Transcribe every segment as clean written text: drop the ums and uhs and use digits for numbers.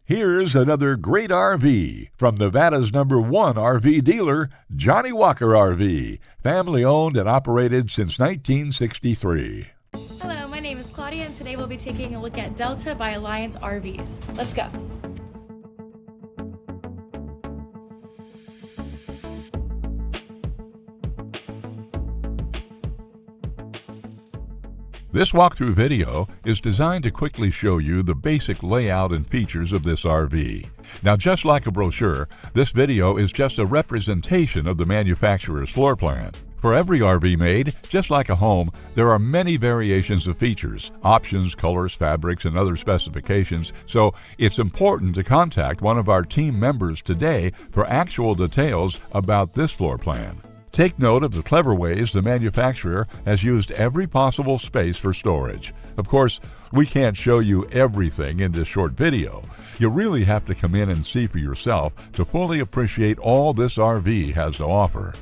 Here's another great RV from Nevada's #1 RV dealer, Johnnie Walker RV, family owned and operated since 1963. Hello, my name is Claudia, and today we'll be taking a look at Delta by Alliance RVs. Let's go. This walkthrough video is designed to quickly show you the basic layout and features of this RV. Now, just like a brochure, this video is just a representation of the manufacturer's floor plan. For every RV made, just like a home, there are many variations of features, options, colors, fabrics, and other specifications, so it's important to contact one of our team members today for actual details about this floor plan. Take note of the clever ways the manufacturer has used every possible space for storage. Of course, we can't show you everything in this short video. You really have to come in and see for yourself to fully appreciate all this RV has to offer.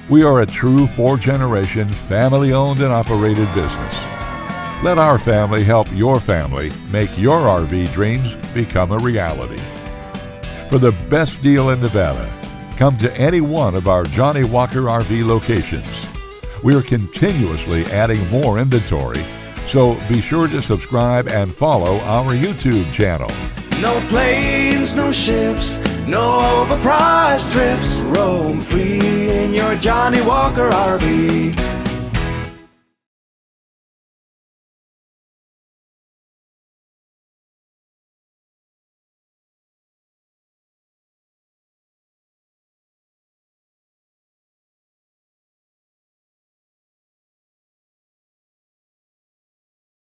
We are a true 4-generation, family-owned and operated business. Let our family help your family make your RV dreams become a reality. For the best deal in Nevada, come to any one of our Johnnie Walker RV locations. We are continuously adding more inventory, so be sure to subscribe and follow our YouTube channel. No planes, no ships, no overpriced trips. Roam free in your Johnnie Walker RV.